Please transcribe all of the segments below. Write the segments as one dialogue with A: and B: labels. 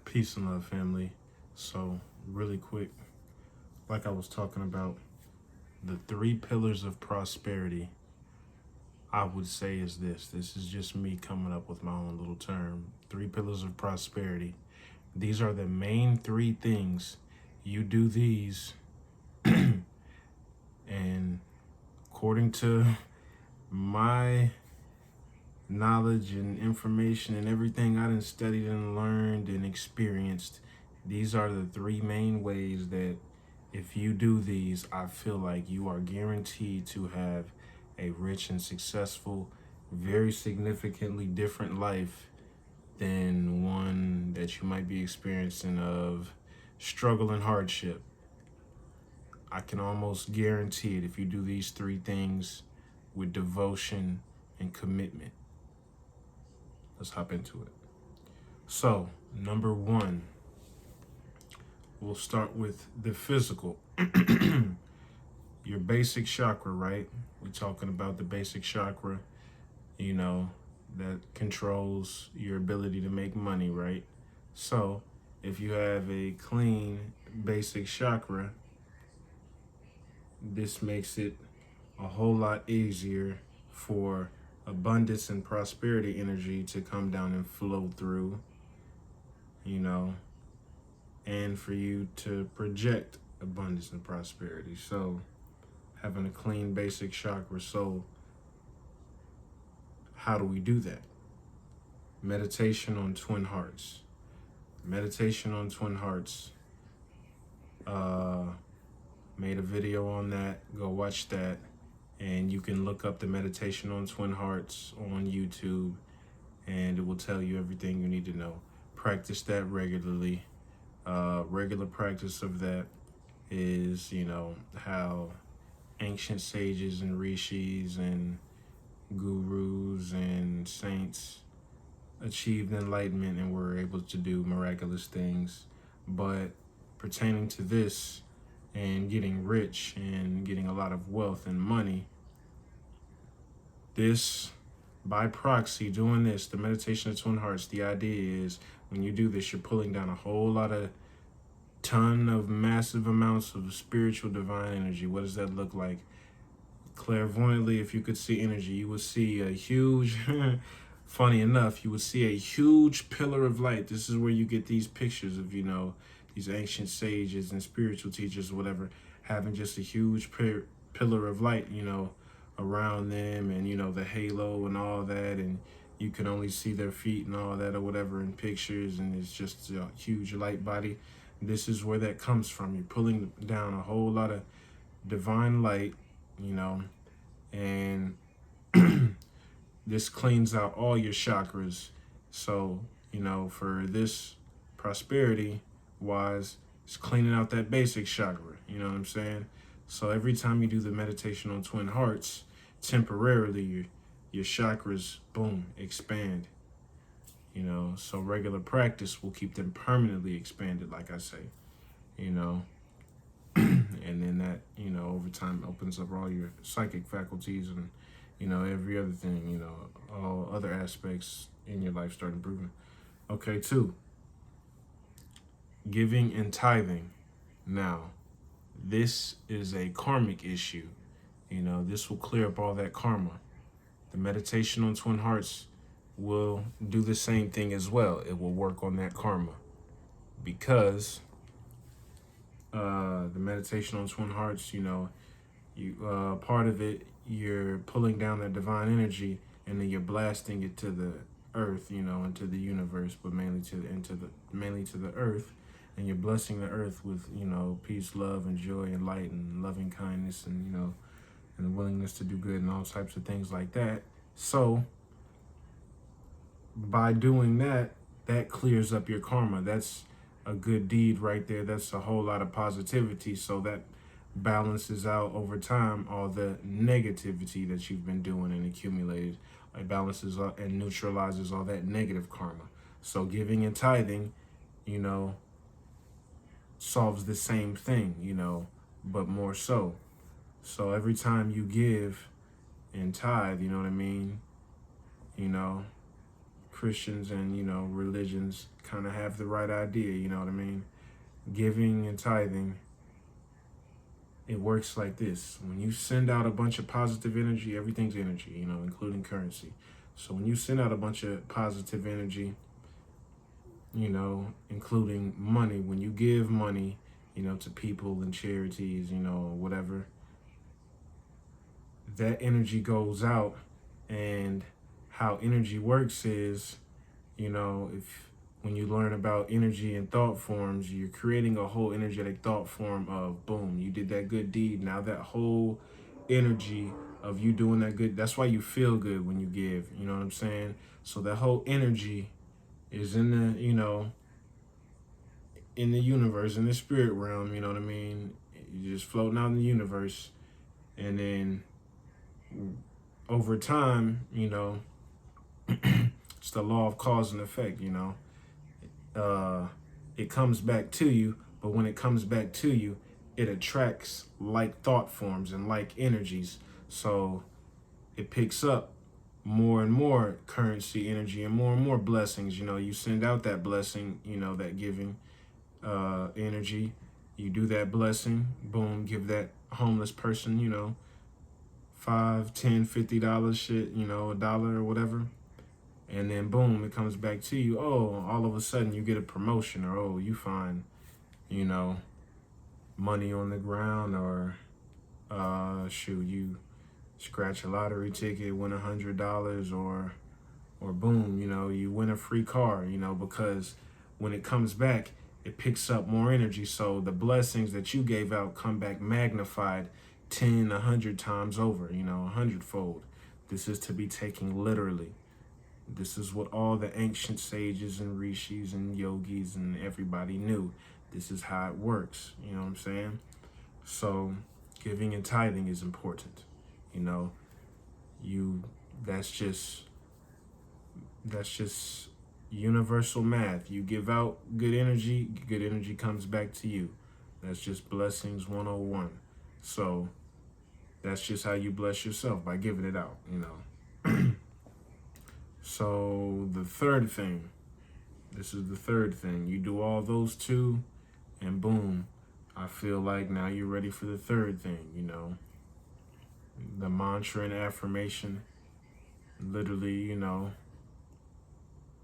A: Peace and love, family. So, really quick, like I was talking about, the three pillars of prosperity, I would say is this. This is just me coming up with my own little term. Three pillars of prosperity. These are the main three things. You do these, and according to my knowledge and information and everything I done studied and learned and experienced, these are the three main ways that if you do these, I feel like you are guaranteed to have a rich and successful, very significantly different life than one that you might be experiencing of struggle and hardship. I can almost guarantee it if you do these three things with devotion and commitment. Let's hop into it. So, number one, we'll start with the physical. Your basic chakra, right? We're talking about the basic chakra, that controls your ability to make money, right? So, if you have a clean basic chakra, this makes it a whole lot easier for abundance and prosperity energy to come down and flow through, and for you to project abundance and prosperity. So, having a clean basic chakra. So, how do we do that? Meditation on twin hearts. Meditation on twin hearts. Made a video on that. Go watch that. And you can look up the meditation on twin hearts on YouTube, and it will tell you everything you need to know. Practice that regularly. Regular practice of that is, how ancient sages and rishis and gurus and saints achieved enlightenment and were able to do miraculous things. But pertaining to this and getting rich and getting a lot of wealth and money, this, by proxy, doing this, the meditation of twin hearts, the idea is when you do this, you're pulling down a whole lot of ton of massive amounts of spiritual divine energy. What does that look like? Clairvoyantly, if you could see energy, you would see a huge, funny enough, you would see a huge pillar of light. This is where you get these pictures of, these ancient sages and spiritual teachers, whatever, having just a huge pillar of light, around them, and, the halo and all that. And you can only see their feet and all that or whatever in pictures. And it's just a huge light body. This is where that comes from. You're pulling down a whole lot of divine light, and this cleans out all your chakras. So, for this prosperity wise, it's cleaning out that basic chakra. You know what I'm saying? So every time you do the meditation on twin hearts, temporarily your chakras, boom, expand. So regular practice will keep them permanently expanded, like I say, and then that, over time opens up all your psychic faculties and, every other thing, all other aspects in your life start improving. Okay, 2, giving and tithing. Now, this is a karmic issue. This will clear up all that karma. The meditation on twin hearts will do the same thing as well. It will work on that karma because the meditation on twin hearts, part of it, you're pulling down that divine energy and then you're blasting it to the earth, into the universe, but mainly to the earth. And you're blessing the earth with, peace, love, and joy, and light, and loving kindness, and, and the willingness to do good, and all types of things like that. So, by doing that, that clears up your karma. That's a good deed right there. That's a whole lot of positivity. So that balances out over time all the negativity that you've been doing and accumulated. It balances out and neutralizes all that negative karma. So giving and tithing, solves the same thing, but more so. So every time you give and tithe, you know what I mean? Christians and, religions kind of have the right idea, you know what I mean? Giving and tithing, it works like this. When you send out a bunch of positive energy, everything's energy, including currency. So when you send out a bunch of positive energy, including money, when you give money, to people and charities, whatever, that energy goes out. And how energy works is, if when you learn about energy and thought forms, you're creating a whole energetic thought form of boom, you did that good deed. Now that whole energy of you doing that good, that's why you feel good when you give, you know what I'm saying? So that whole energy is in the, in the universe, in the spirit realm, you know what I mean? You're just floating out in the universe. And then over time, it's the law of cause and effect, it comes back to you, but when it comes back to you, it attracts like thought forms and like energies. So it picks up more and more currency energy and more blessings. You send out that blessing, that giving energy. You do that blessing, boom, give that homeless person, $5, $10, $50 shit, a dollar or whatever. And then boom, it comes back to you. Oh, all of a sudden you get a promotion, or oh, you find, money on the ground, or you scratch a lottery ticket, win $100, or boom, you win a free car, because when it comes back, it picks up more energy. So the blessings that you gave out come back magnified 10, 100 times over, 100-fold. This is to be taken literally. This is what all the ancient sages and rishis and yogis and everybody knew. This is how it works. You know what I'm saying? So giving and tithing is important. That's just universal math. You give out good energy comes back to you. That's just blessings 101. So that's just how you bless yourself, by giving it out, So the third thing, this is the third thing. You do all those two, and boom, I feel like now you're ready for the third thing, the mantra and affirmation. Literally,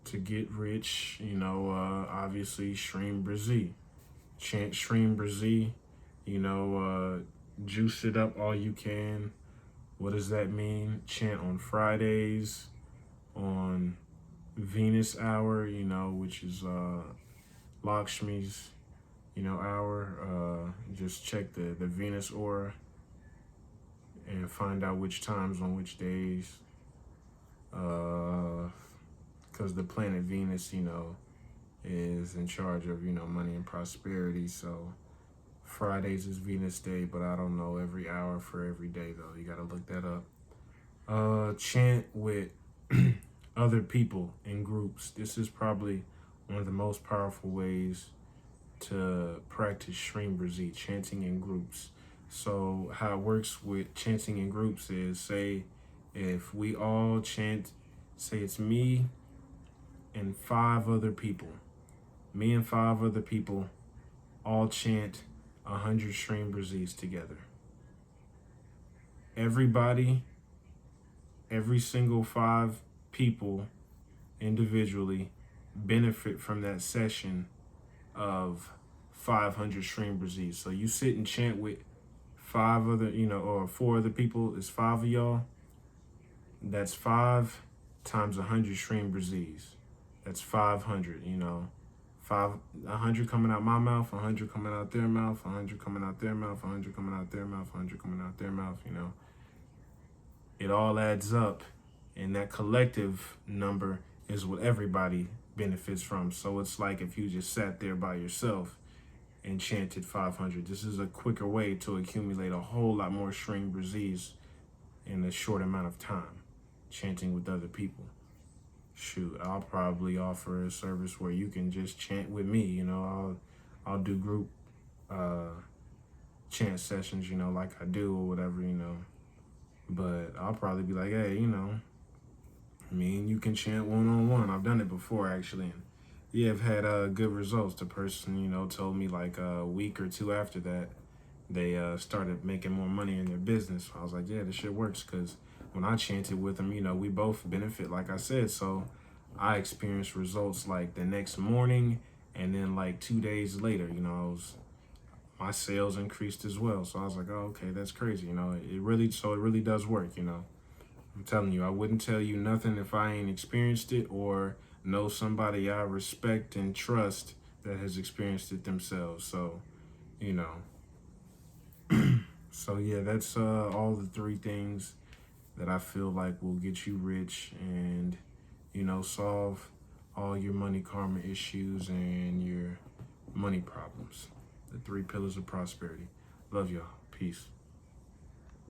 A: to get rich, obviously Shreem Brazil. Chant Shreem Brazil, juice it up all you can. What does that mean? Chant on Fridays, on Venus hour, which is Lakshmi's, hour. Just check the Venus aura and find out which times on which days. Because the planet Venus, is in charge of, money and prosperity. So Fridays is Venus Day, but I don't know every hour for every day, though. You got to look that up. Chant with other people in groups. This is probably one of the most powerful ways to practice Shreem Brazil, chanting in groups. So how it works with chanting in groups is, say, if we all chant, say it's me and 5 other people. Me and 5 other people all chant 100 Shreem Brazils together. Everybody, every single 5 people individually benefit from that session of 500 Shreem Brazils. So you sit and chant with 5 other, or 4 other people. It's 5 of y'all. That's 5 times 100 Shreem Brazils. That's 500, 100 coming out my mouth, 100 coming out their mouth, 100 coming out their mouth, 100 coming out their mouth, 100 coming out their mouth, It all adds up, and that collective number is what everybody benefits from. So it's like if you just sat there by yourself and chanted 500. This is a quicker way to accumulate a whole lot more Shreem Brazils in a short amount of time, chanting with other people. Shoot, I'll probably offer a service where you can just chant with me. I'll do group chant sessions, like I do or whatever, But I'll probably be like, hey, Me and you can chant one-on-one. I've done it before, actually. And yeah, I've had good results. The person, told me like a week or two after that, they started making more money in their business. I was like, yeah, this shit works, because when I chanted with them, we both benefit, like I said. So I experienced results like the next morning, and then like 2 days later, my sales increased as well. So I was like, oh, okay, that's crazy. It really does work. I'm telling you, I wouldn't tell you nothing if I ain't experienced it or know somebody I respect and trust that has experienced it themselves. So, you know, so yeah, that's all the three things that I feel like will get you rich and, solve all your money karma issues and your money problems. The three pillars of prosperity. Love y'all. Peace.